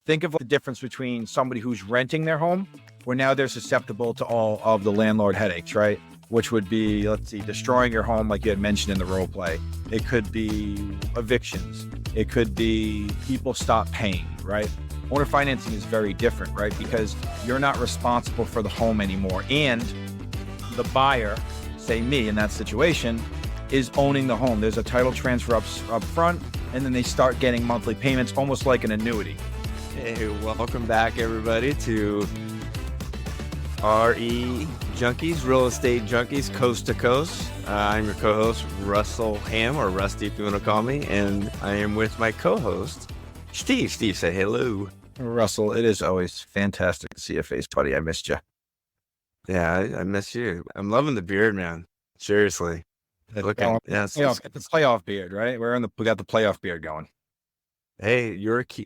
Think of the difference between somebody who's renting their home, where now they're susceptible to all of the landlord headaches, right? Which would be, let's see, destroying your home, like you had mentioned in the role play. It could be evictions. It could be people stop paying, right? Owner financing is very different, right? Because you're not responsible for the home anymore. And the buyer, say me in that situation, is owning the home. There's a title transfer up front, and then they start getting monthly payments, almost like an annuity. Hey, welcome back, everybody, to RE Junkies, Real Estate Junkies, Coast to Coast. I'm your co-host, Russell Ham, or Rusty if you want to call me, and I am with my co-host, Steve. Steve, say hello. Russell, it is always fantastic to see your face, buddy. I missed you. Yeah, I miss you. I'm loving the beard, man. Seriously. Look at it's the playoff beard, right? We got the playoff beard going. Hey,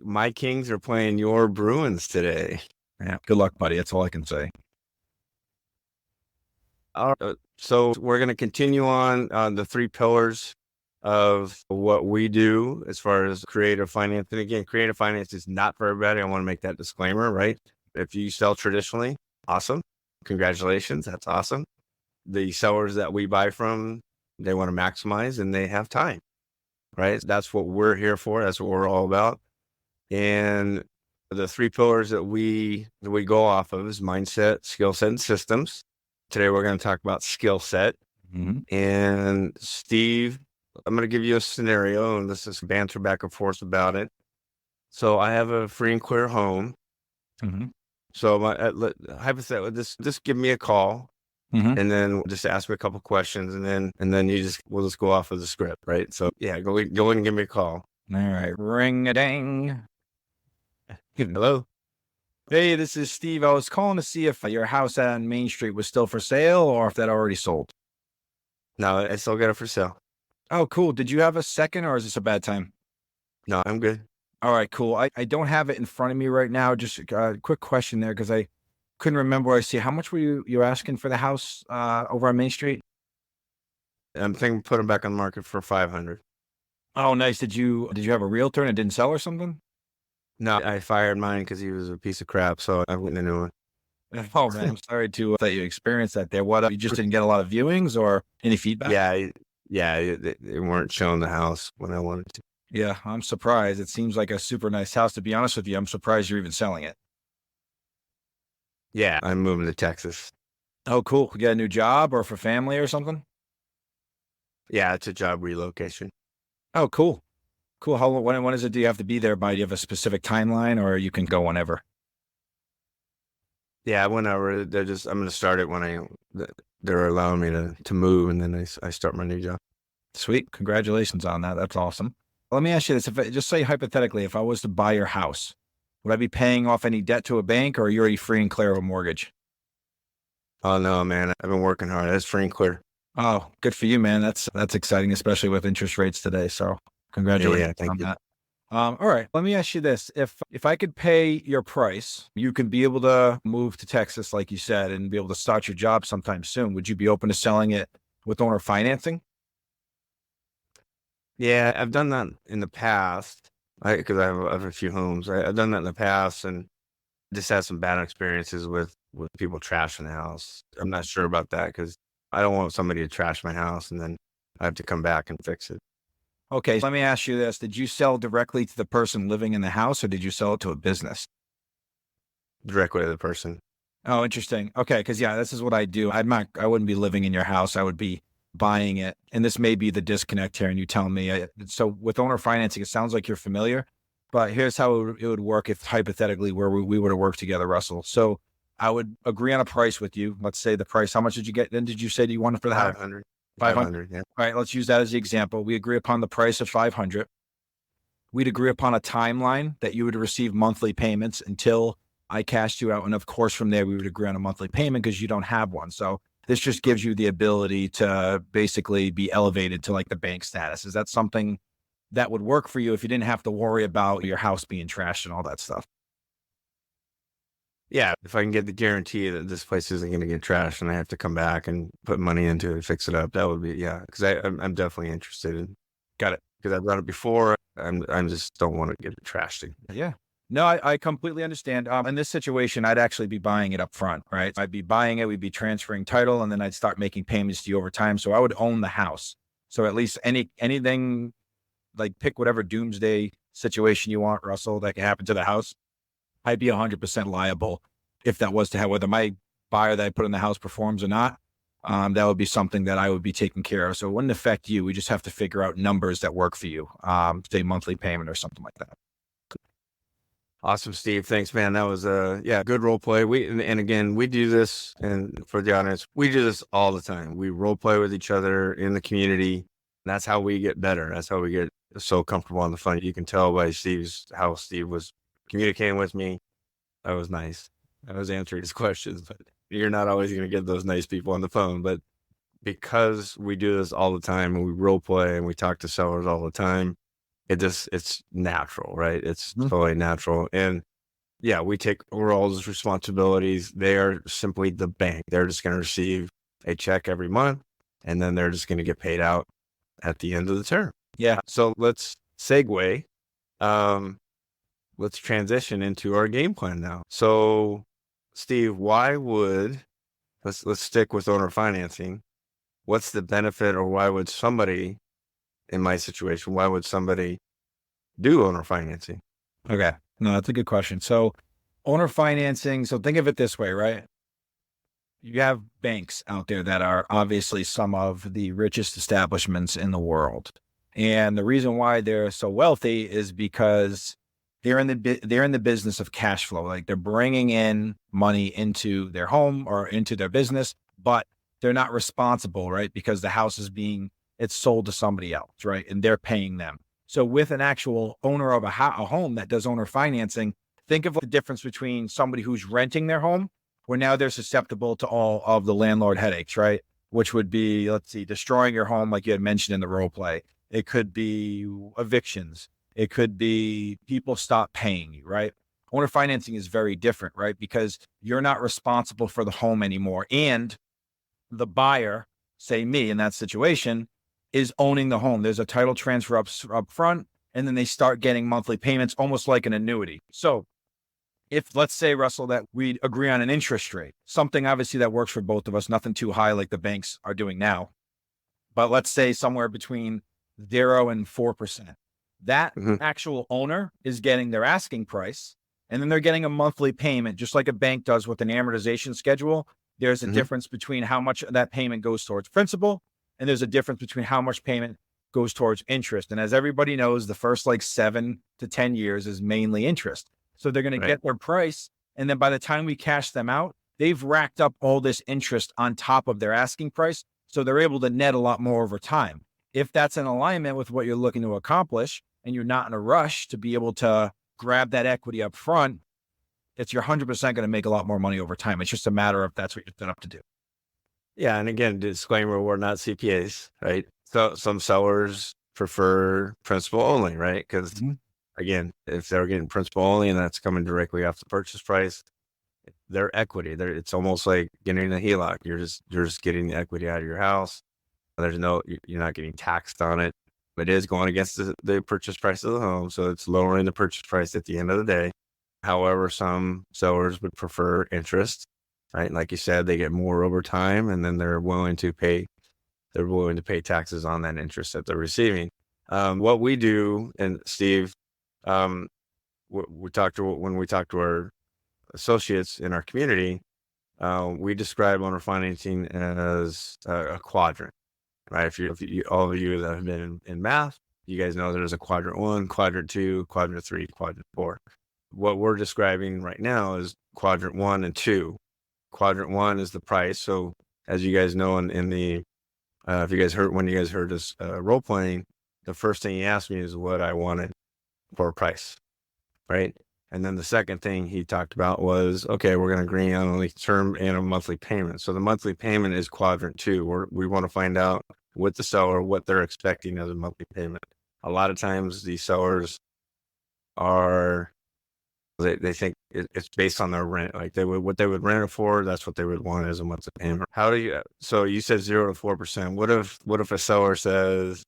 my Kings are playing your Bruins today. Yeah, good luck, buddy. That's all I can say. So we're going to continue on the three pillars of what we do as far as creative finance. And again, creative finance is not for everybody. I want to make that disclaimer, right? If you sell traditionally, awesome. Congratulations. That's awesome. The sellers that we buy from, they want to maximize and they have time, right? That's what we're here for. That's what we're all about. And the three pillars that we go off of is mindset, skill set, and systems. Today, we're going to talk about skill set. Mm-hmm. And Steve, I'm going to give you a scenario, and this is banter back and forth about it. So I have a free and clear home. Mm-hmm. So hypothetically, just give me a call. Mm-hmm. And then just ask me a couple questions, and then we'll just go off of the script, right? So yeah, go in and give me a call. All right, ring a ding. Hello. Hey, this is Steve. I was calling to see if your house on Main Street was still for sale or if that already sold. No, I still got it for sale. Oh, cool. Did you have a second, or is this a bad time? No, I'm good. All right, cool. I don't have it in front of me right now. Just a quick question there, because I couldn't remember where I see. How much were you asking for the house over on Main Street? I'm thinking put it back on the market for $500. Oh, nice. Did you have a realtor and it didn't sell or something? No, I fired mine because he was a piece of crap, so I went into it. Oh man, I'm sorry that you experienced that there. What, you just didn't get a lot of viewings or any feedback? Yeah, they weren't showing the house when I wanted to. Yeah, I'm surprised. It seems like a super nice house. To be honest with you, I'm surprised you're even selling it. Yeah, I'm moving to Texas. Oh, cool. You got a new job or for family or something? Yeah, it's a job relocation. Oh, cool. Cool. When is it? Do you have to be there by? Do you have a specific timeline, or you can go whenever? Yeah, whenever. I'm going to start it when they're allowing me to move, and then I start my new job. Sweet. Congratulations on that. That's awesome. Let me ask you this. Just say hypothetically, if I was to buy your house, would I be paying off any debt to a bank, or are you already free and clear of a mortgage? Oh, no, man. I've been working hard. That's free and clear. Oh, good for you, man. That's exciting, especially with interest rates today. So congratulations on that. All right. Let me ask you this. If I could pay your price, you can be able to move to Texas, like you said, and be able to start your job sometime soon. Would you be open to selling it with owner financing? Yeah, I've done that in the past because I have a few homes. I've done that in the past and just had some bad experiences with people trashing the house. I'm not sure about that because I don't want somebody to trash my house and then I have to come back and fix it. Okay, let me ask you this. Did you sell directly to the person living in the house, or did you sell it to a business? Directly to the person. Oh, interesting. Okay, because yeah, this is what I do. I wouldn't be living in your house. I would be buying it. And this may be the disconnect here, and you tell me. So with owner financing, it sounds like you're familiar, but here's how it would work if hypothetically where we were to work together, Russell. So I would agree on a price with you. Let's say the price. How much did you get? Then did you say you wanted for the house? 500. 500. Yeah. All right. Let's use that as the example. We agree upon the price of 500. We'd agree upon a timeline that you would receive monthly payments until I cashed you out. And of course, from there, we would agree on a monthly payment because you don't have one. So this just gives you the ability to basically be elevated to like the bank status. Is that something that would work for you if you didn't have to worry about your house being trashed and all that stuff? Yeah, if I can get the guarantee that this place isn't going to get trashed and I have to come back and put money into it, fix it up, that would be, yeah, because I'm definitely interested in. Got it. Because I've done it before. I just don't want to get it trashed. Yeah. No, I completely understand. In this situation, I'd actually be buying it up front, right? I'd be buying it, we'd be transferring title, and then I'd start making payments to you over time. So I would own the house. So at least anything, like, pick whatever doomsday situation you want, Russell, that can happen to the house. I'd be 100% liable if that was to happen, whether my buyer that I put in the house performs or not. That would be something that I would be taking care of. So it wouldn't affect you. We just have to figure out numbers that work for you, say monthly payment or something like that. Awesome, Steve. Thanks, man. That was good role play. And again, we do this, and for the audience, we do this all the time. We role play with each other in the community. That's how we get better. That's how we get so comfortable on the phone. You can tell by how Steve was communicating with me. That was nice. I was answering his questions, but you're not always going to get those nice people on the phone. But because we do this all the time, and we role play and we talk to sellers all the time, it's natural, right? It's totally natural. And yeah, we take over all those responsibilities. They are simply the bank. They're just going to receive a check every month, and then they're just going to get paid out at the end of the term. Yeah. So let's segue. Let's transition into our game plan now. So Steve, let's stick with owner financing. What's the benefit, or why would somebody in my situation, why would somebody do owner financing? Okay. No, that's a good question. So owner financing, so think of it this way, right? You have banks out there that are obviously some of the richest establishments in the world. And the reason why they're so wealthy is because they're in the business of cash flow. Like, they're bringing in money into their home or into their business, but they're not responsible, right? Because the house it's sold to somebody else, right? And they're paying them. So with an actual owner of a home that does owner financing, think of the difference between somebody who's renting their home, where now they're susceptible to all of the landlord headaches, right? Which would be, destroying your home, like you had mentioned in the role play. It could be evictions. It could be people stop paying you, right? Owner financing is very different, right? Because you're not responsible for the home anymore. And the buyer, say me in that situation, is owning the home. There's a title transfer up front, and then they start getting monthly payments, almost like an annuity. So if, let's say, Russell, that we agree on an interest rate, something obviously that works for both of us, nothing too high like the banks are doing now, but let's say somewhere between 0 and 4%. That actual owner is getting their asking price, and then they're getting a monthly payment, just like a bank does with an amortization schedule. There's a difference between how much that payment goes towards principal, and there's a difference between how much payment goes towards interest. And as everybody knows, the first 7 to 10 years is mainly interest. So they're going to get their price, and then by the time we cash them out, they've racked up all this interest on top of their asking price. So they're able to net a lot more over time. If that's in alignment with what you're looking to accomplish, and you're not in a rush to be able to grab that equity up front, you're 100% going to make a lot more money over time. It's just a matter of that's what you're set up to do. Yeah. And again, disclaimer, we're not CPAs, right? So some sellers prefer principal only, right? Because again, if they're getting principal only and that's coming directly off the purchase price, their equity, it's almost like getting a HELOC. You're just getting the equity out of your house. You're not getting taxed on it. It is going against the purchase price of the home. So it's lowering the purchase price at the end of the day. However, some sellers would prefer interest, right? Like you said, they get more over time, and then they're willing to pay taxes on that interest that they're receiving. What we do, and Steve, when we talk to our associates in our community, we describe owner financing as a quadrant. Right. If you, all of you that have been in math, you guys know there's a quadrant 1, quadrant 2, quadrant 3, quadrant 4. What we're describing right now is quadrant 1 and 2. Quadrant 1 is the price. So as you guys know, in the, when you guys heard us role playing, the first thing he asked me is what I wanted for a price. Right. And then the second thing he talked about was, okay, we're going to agree on a term and a monthly payment. So the monthly payment is quadrant 2. We want to find out with the seller what they're expecting as a monthly payment. A lot of times these sellers they think it's based on their rent. Like what they would rent it for, that's what they would want as a monthly payment. So you said 0 to 4%. What if a seller says,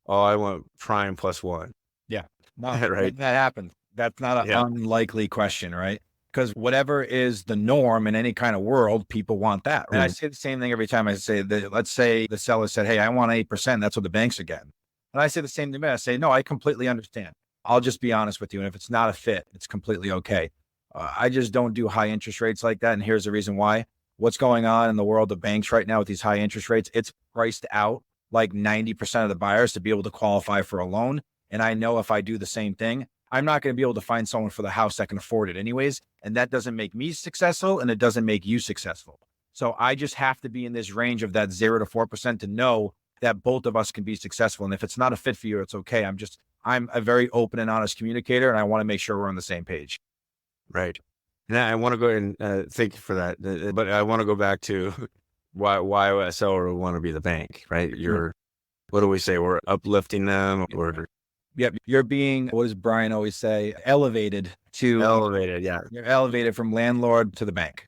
oh, I want prime plus 1? Yeah. No, right. that happens. That's not an Yeah. unlikely question, right? Because whatever is the norm in any kind of world, people want that. And I say the same thing every time I say that. Let's say the seller said, "Hey, I want 8%. That's what the banks are getting." And I say the same thing. I say, "No, I completely understand. I'll just be honest with you. And if it's not a fit, it's completely okay. I just don't do high interest rates like that. And here's the reason why. What's going on in the world of banks right now with these high interest rates? It's priced out like 90% of the buyers to be able to qualify for a loan. And I know if I do the same thing, I'm not going to be able to find someone for the house that can afford it anyways. And that doesn't make me successful and it doesn't make you successful. So I just have to be in this range of that 0 to 4% to know that both of us can be successful. And if it's not a fit for you, it's okay. I'm a very open and honest communicator, and I want to make sure we're on the same page. Right. Now I want to go and thank you for that. But I want to go back to why a seller would want to be the bank, right? What do we say? We're uplifting them. Yep. You're being, what does Brian always say? Elevated. Yeah. You're elevated from landlord to the bank.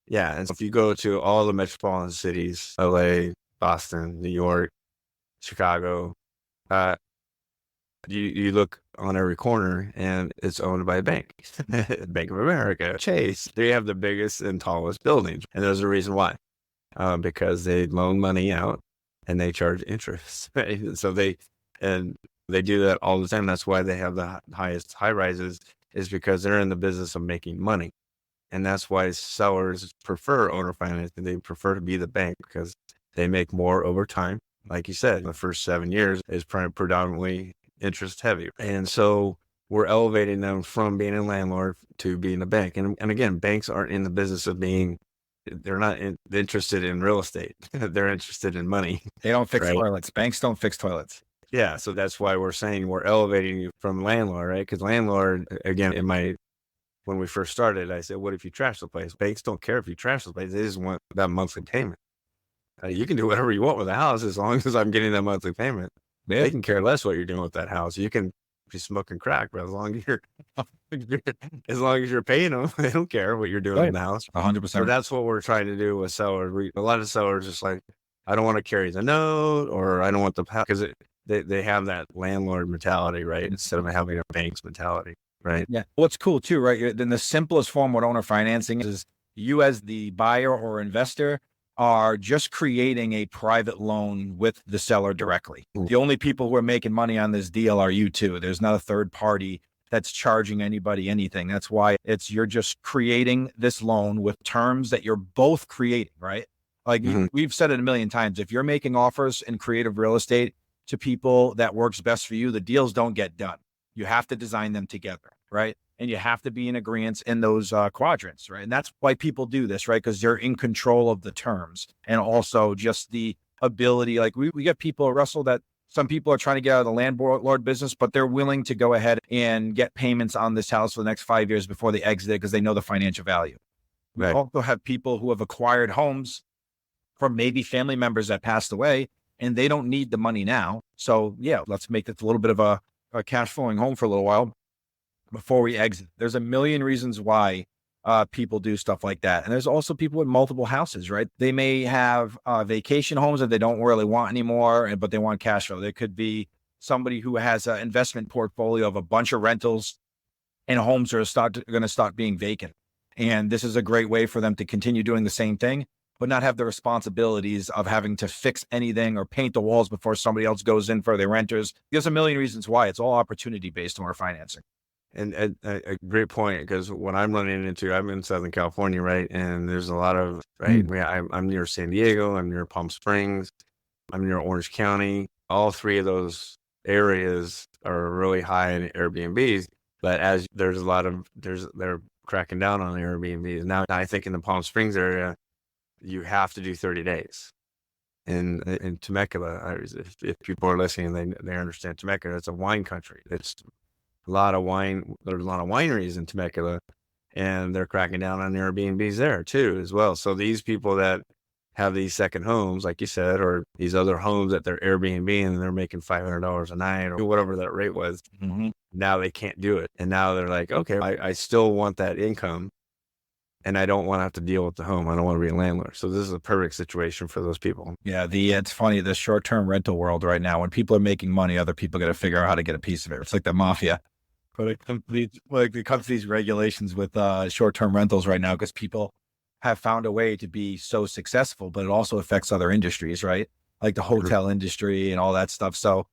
Yeah. And so if you go to all the metropolitan cities, LA, Boston, New York, Chicago, you look on every corner and it's owned by a bank. Bank of America, Chase. They have the biggest and tallest buildings. And there's a reason why. Because they loan money out and they charge interest. Right? So they do that all the time. That's why they have the highest high rises, is because they're in the business of making money. And that's why sellers prefer owner financing. They prefer to be the bank because they make more over time. Like you said, the first 7 years is predominantly interest heavy. And so we're elevating them from being a landlord to being a bank. And again, banks aren't in the business of they're not interested in real estate. They're interested in money. They don't fix right? toilets. Banks don't fix toilets. Yeah. So that's why we're saying we're elevating you from landlord, right? Because landlord, again, when we first started, I said, what if you trash the place? Banks don't care if you trash the place. They just want that monthly payment. You can do whatever you want with the house as long as I'm getting that monthly payment. Yeah. They can care less what you're doing with that house. You can be smoking crack, but as long as you're paying them, they don't care what you're doing in the house. 100%. So that's what we're trying to do with sellers. A lot of sellers just like, I don't want to carry the note, or I don't want the, because they have that landlord mentality, right? Instead of having a bank's mentality, right? Yeah. What's cool too, right? Then the simplest form with owner financing is you as the buyer or investor are just creating a private loan with the seller directly. The only people who are making money on this deal are you two. There's not a third party that's charging anybody anything. That's why you're just creating this loan with terms that you're both creating, right? Like we've said it a million times. If you're making offers in creative real estate to people that works best for you, the deals don't get done. You have to design them together, right? And you have to be in agreement in those quadrants, right? And that's why people do this, right? Because they're in control of the terms and also just the ability. Like we get people, Russell, that some people are trying to get out of the landlord business, but they're willing to go ahead and get payments on this house for the next 5 years before they exit it because they know the financial value. Right. We also have people who have acquired homes from maybe family members that passed away and they don't need the money now. So yeah, let's make this a little bit of a cash flowing home for a little while before we exit. There's a million reasons why people do stuff like that. And there's also people with multiple houses, right? They may have vacation homes that they don't really want anymore, but they want cash flow. There could be somebody who has an investment portfolio of a bunch of rentals and homes are going to start being vacant. And this is a great way for them to continue doing the same thing, but not have the responsibilities of having to fix anything or paint the walls before somebody else goes in for their renters. There's a million reasons why. It's all opportunity based on our financing. And a great point, because what I'm running into, I'm in Southern California, right? And there's a lot of, right? I'm near San Diego, I'm near Palm Springs, I'm near Orange County. All three of those areas are really high in Airbnbs, but they're cracking down on Airbnbs. Now, I think in the Palm Springs area, you have to do 30 days. In Temecula, if people are listening, they understand Temecula. It's a wine country. It's a lot of wine. There's a lot of wineries in Temecula, and they're cracking down on Airbnbs there too, as well. So these people that have these second homes, like you said, or these other homes that they're Airbnb and they're making $500 a night or whatever that rate was, now they can't do it. And now they're like, okay, I still want that income and I don't want to have to deal with the home. I don't want to be a landlord. So this is a perfect situation for those people. Yeah. It's funny, the short-term rental world right now, when people are making money, other people got to figure out how to get a piece of it. It's like the mafia. But it comes to these regulations with short-term rentals right now because people have found a way to be so successful, but it also affects other industries, right? Like the hotel industry and all that stuff. So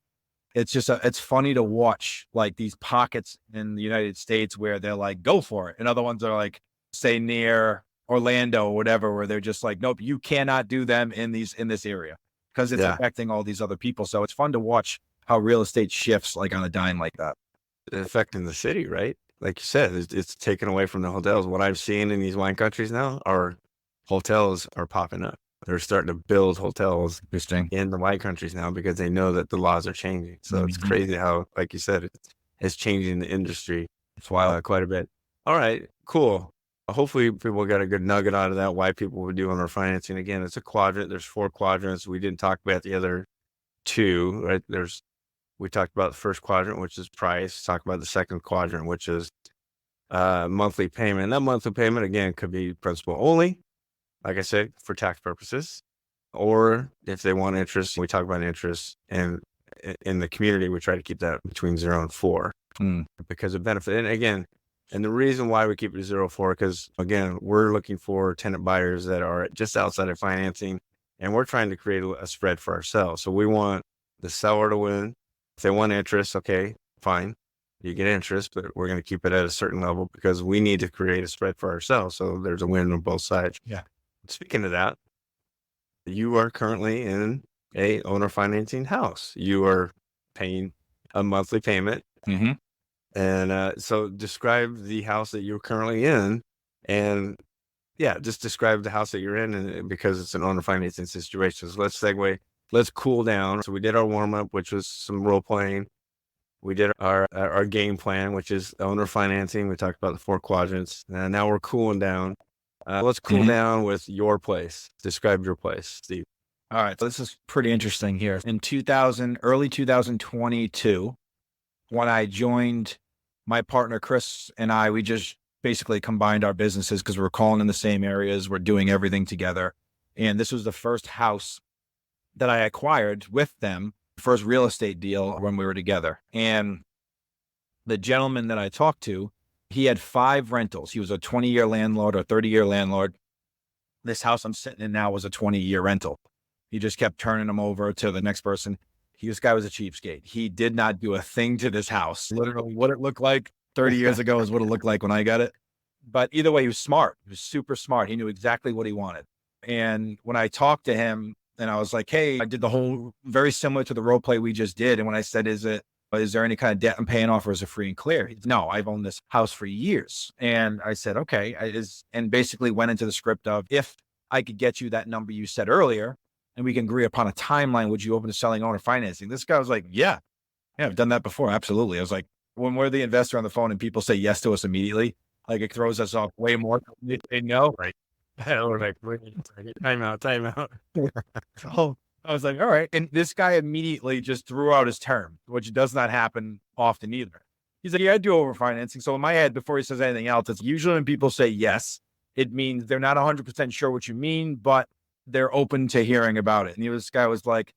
it's just it's funny to watch like these pockets in the United States where they're like, go for it. And other ones are like, say near Orlando or whatever, where they're just like, nope, you cannot do them in this area because it's affecting all these other people. So it's fun to watch how real estate shifts like on a dime like that. Affecting the city, right? Like you said, it's taken away from the hotels. What I've seen in these wine countries now are hotels are popping up. They're starting to build hotels in the wine countries now because they know that the laws are changing. So it's crazy how, like you said, it's changing the industry. It's wild. Quite a bit. All right, cool. Hopefully people got a good nugget out of that, why people would do owner financing. Again, it's a quadrant. There's 4 quadrants. We didn't talk about the other 2, right? We talked about the first quadrant, which is price. Talk about the second quadrant, which is monthly payment. And that monthly payment, again, could be principal only, like I said, for tax purposes. Or if they want interest, we talk about interest. And in the community, we try to keep that between 0 and 4 because of benefit. And again, and the reason why we keep it 0 4, because again, we're looking for tenant buyers that are just outside of financing, and we're trying to create a spread for ourselves. So we want the seller to win. If they want interest, okay, fine. You get interest, but we're going to keep it at a certain level because we need to create a spread for ourselves. So there's a win on both sides. Yeah. Speaking of that, you are currently in a owner financing house. You are paying a monthly payment. And so describe the house that you're currently in, and just describe the house that you're in, and because it's an owner financing situation. So let's segue. Let's cool down. So we did our warm up, which was some role playing. We did our game plan, which is owner financing. We talked about the 4 quadrants. And now we're cooling down. Let's cool down with your place. Describe your place, Steve. All right. So this is pretty interesting here. In early 2022, when I joined my partner, Chris, and we just basically combined our businesses because we're calling in the same areas. We're doing everything together. And this was the first house that I acquired with them, first real estate deal when we were together. And the gentleman that I talked to, he had 5 rentals. He was a 20-year landlord or 30-year landlord. This house I'm sitting in now was a 20-year rental. He just kept turning them over to the next person. This guy was a cheapskate. He did not do a thing to this house. Literally what it looked like 30 years ago is what it looked like when I got it. But either way, he was smart. He was super smart. He knew exactly what he wanted. And when I talked to him and I was like, hey, I did the whole very similar to the role play we just did. And when I said, is there any kind of debt I'm paying off or is it free and clear? He said, no, I've owned this house for years. And I said, okay. And basically went into the script of, if I could get you that number you said earlier, and we can agree upon a timeline, would you open to selling owner financing? This guy was like, yeah, I've done that before. Absolutely. I was like, when we're the investor on the phone and people say yes to us immediately, like it throws us off way more than they know. Right. We're like, time out. So I was like, all right. And this guy immediately just threw out his term, which does not happen often either. He's like, yeah, I do over financing. So in my head, before he says anything else, it's usually when people say yes, it means they're not 100% sure what you mean, but they're open to hearing about it. And this guy was like,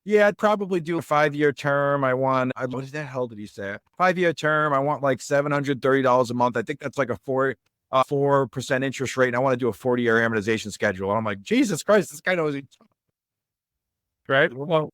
yeah, I'd probably do a 5-year term. What the hell did he say? 5-year term. I want like $730 a month. I think that's like a 4% interest rate. And I want to do a 40-year amortization schedule. And I'm like, Jesus Christ, this guy knows it. Right? Well,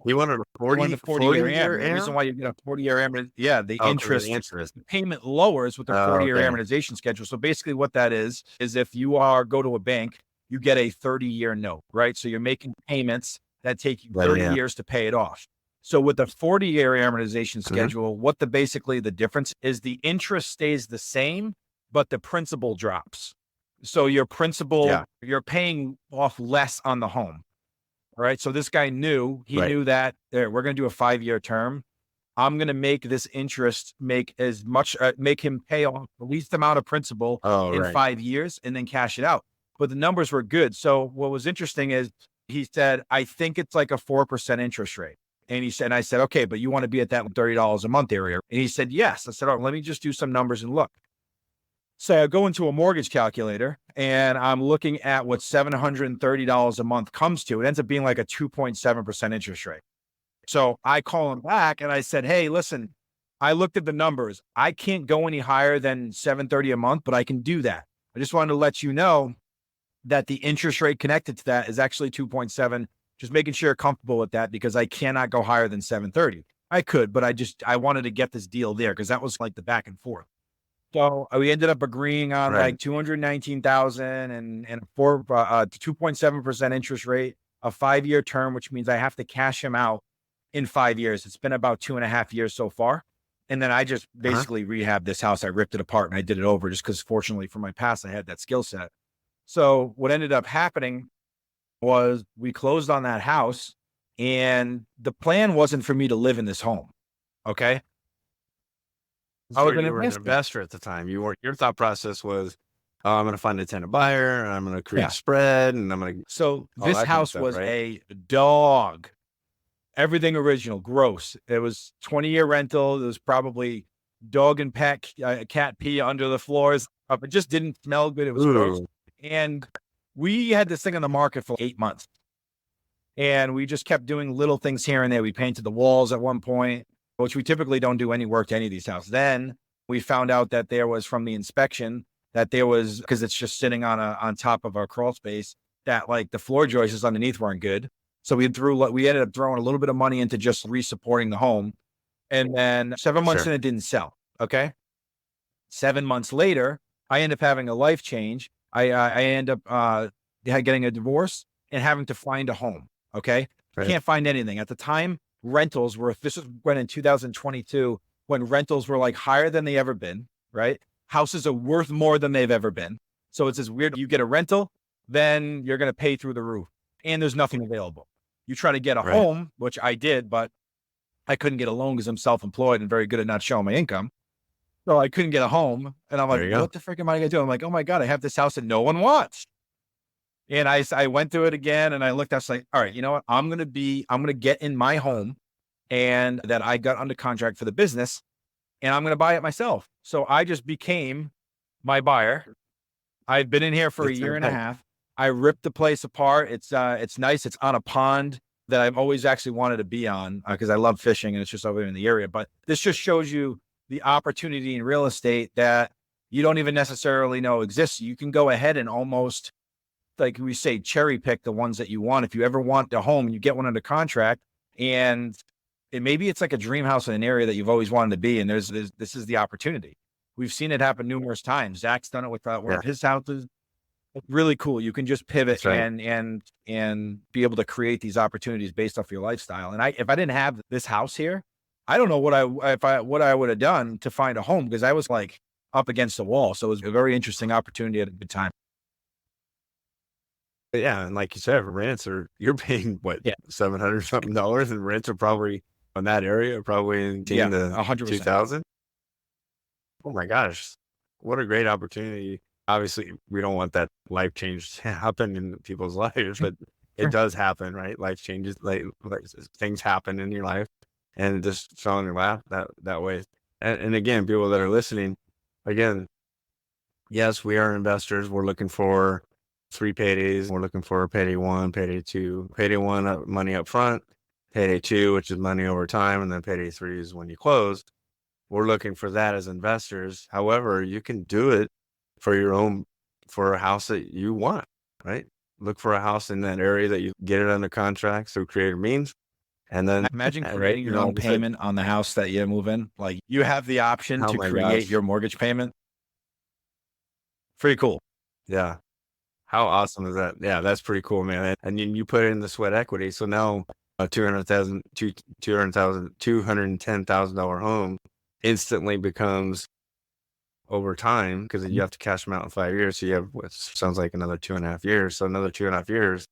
you wanted a 40-year The reason why you get a 40-year amortization. Yeah, the interest payment lowers with the 40-year amortization schedule. So basically what that is if you go to a bank, you get a 30-year note, right? So you're making payments that take you 30 years to pay it off. So with the 40-year amortization schedule, basically the difference is the interest stays the same, but the principal drops. So your principal, you're paying off less on the home, right? So this guy knew that we're going to do a 5-year term. I'm going to make this interest make him pay off the least amount of principal in 5 years and then cash it out. But the numbers were good. So what was interesting is he said, I think it's like a 4% interest rate. And I said, okay, but you want to be at that $30 a month area. And he said, yes. I said, let me just do some numbers and look. So I go into a mortgage calculator and I'm looking at what $730 a month comes to. It ends up being like a 2.7% interest rate. So I call him back and I said, hey, listen, I looked at the numbers. I can't go any higher than 730 a month, but I can do that. I just wanted to let you know that the interest rate connected to that is actually 2.7. Just making sure you're comfortable with that because I cannot go higher than 730. I could, but I wanted to get this deal there because that was like the back and forth. So we ended up agreeing on Right. like 219,000 and 2.7% interest rate, a 5-year term, which means I have to cash him out in 5 years. It's been about 2.5 years so far. And then I just basically rehabbed this house. I ripped it apart and I did it over just because fortunately for my past, I had that skill set. So what ended up happening was we closed on that house and the plan wasn't for me to live in this home. Okay. I was So an you were an investor. investor at the time. Your thought process was, oh, I'm going to find a tenant buyer, and I'm going to create Yeah. a spread, and I'm going to So all this that kind of house stuff, was right? a dog, everything original, gross. It was 20-year rental. There was probably dog and cat pee under the floors. It just didn't smell good. It was gross. Ooh, And we had this thing on the market for 8 months. And we just kept doing little things here and there. We painted the walls at one point, which we typically don't do any work to any of these houses. Then we found out that there was from the inspection that there was, because it's just sitting on top of our crawl space, that like the floor joists underneath weren't good. So we ended up throwing a little bit of money into just re-supporting the home. And then 7 months sure. in, it didn't sell. Okay. 7 months later, I end up having a life change. I end up getting a divorce and having to find a home. Okay. Right. Can't find anything. At the time, rentals were, this was when in 2022, when rentals were like higher than they ever been, right? Houses are worth more than they've ever been. So it's this weird, you get a rental, then you're going to pay through the roof and there's nothing available. You try to get a Right. home, which I did, but I couldn't get a loan because I'm self-employed and very good at not showing my income. So I couldn't get a home. And I'm like, There you go. what the frick am I going to do? I'm like, oh my God, I have this house that no one wants. And I went through it again and I looked, I was like, all right, you know what? I'm going to get in my home and that I got under contract for the business and I'm going to buy it myself. So I just became my buyer. I've been in here for a That's year and a right. half. I ripped the place apart. It's nice. It's on a pond that I've always actually wanted to be on because I love fishing and it's just over in the area. But this just shows you the opportunity in real estate that you don't even necessarily know exists. You can go ahead and almost, like we say, cherry pick the ones that you want. If you ever want a home, you get one under contract and maybe it's like a dream house in an area that you've always wanted to be. And this is the opportunity. We've seen it happen numerous times. Zach's done it with one Yeah. of his houses. It's really cool. You can just pivot That's right. and be able to create these opportunities based off your lifestyle. And if I didn't have this house here, I don't know what I would have done to find a home because I was like up against the wall. So it was a very interesting opportunity at a good time. But yeah, and like you said, you're paying what, Yeah. $700 something, and rents are probably in that area, probably in Yeah, the 100%. 2000. Oh my gosh, what a great opportunity. Obviously, we don't want that life change to happen in people's lives, but Sure. it does happen, right? Life changes, like things happen in your life, and it just fell in your lap that way. And again, people that are listening, again, yes, we are investors. We're looking for 3 paydays. We're looking for payday 1, payday 2. Payday 1, money up front. Payday 2, which is money over time, and then payday 3 is when you close. We're looking for that as investors. However, you can do it for a house that you want, right? Look for a house in that area that you get it under contract through creative means. And then Imagine right, creating your own like I said, payment on the house that you move in. Like you have the option oh to my create gosh. your mortgage payment. Pretty cool. Yeah. How awesome is that? Yeah, that's pretty cool, man. And you put in the sweat equity. So now a $210,000 home instantly becomes, over time, because you have to cash them out in 5 years. So you have what sounds like another 2.5 years. So another 2.5 years,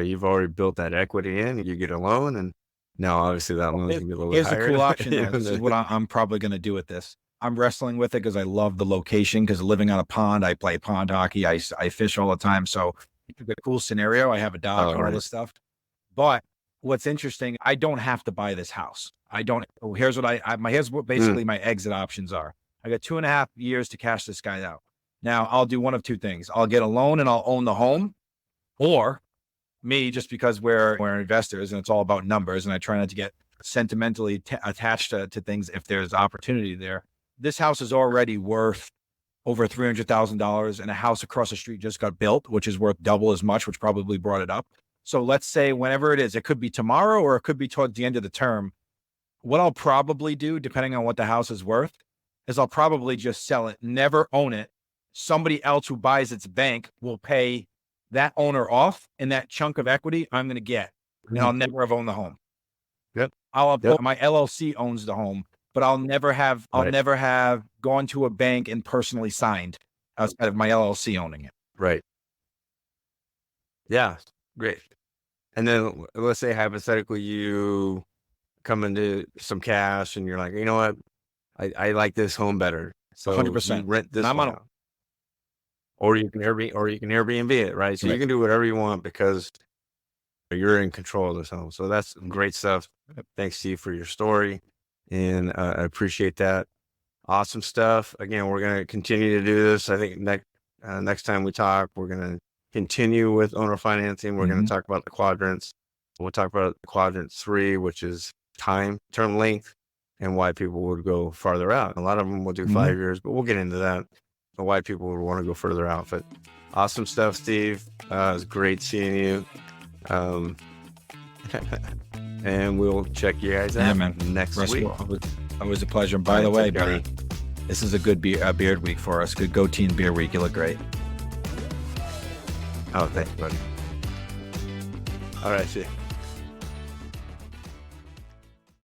you've already built that equity in. You get a loan, and now obviously that loan can be a little bit Here's a higher. cool option though. This is what I'm probably going to do with this. I'm wrestling with it because I love the location because living on a pond, I play pond hockey. I fish all the time. So it's a cool scenario. I have a dock and all right. this stuff. But what's interesting, I don't have to buy this house. I don't. Here's what here's what basically my exit options are. I got 2.5 years to cash this guy out. Now I'll do one of two things. I'll get a loan and I'll own the home, or me, just because we're investors and it's all about numbers, and I try not to get sentimentally attached to things if there's opportunity there. This house is already worth over $300,000, and a house across the street just got built, which is worth double as much, which probably brought it up. So let's say whenever it is, it could be tomorrow or it could be towards the end of the term. What I'll probably do, depending on what the house is worth, is I'll probably just sell it, never own it. Somebody else who buys its bank will pay that owner off, and that chunk of equity I'm going to get, and I'll never have owned the home. Yep. My LLC owns the home, but I'll never have gone to a bank and personally signed outside of my LLC owning it. Right. Yeah. Great. And then let's say hypothetically you come into some cash and you're like, you know what? I like this home better. So 100%. you rent this I'm one on out. Or you can Airbnb it, right? So you can do whatever you want because you're in control of this home. So that's great stuff. Thanks, Steve, for your story. And I appreciate that. Awesome stuff. Again, we're going to continue to do this. I think next time we talk, we're going to continue with owner financing. We're going to talk about the quadrants. We'll talk about quadrant 3, which is term length, and why people would go farther out. A lot of them will do 5 years, but we'll get into that. And why people would want to go further out. But awesome stuff, Steve. It was great seeing you. And we'll check you guys out next week. Always a pleasure. And by the way, buddy, this is a good beard week for us. Good goatee and beer week. You look great. Oh, thanks, buddy. All right, see you.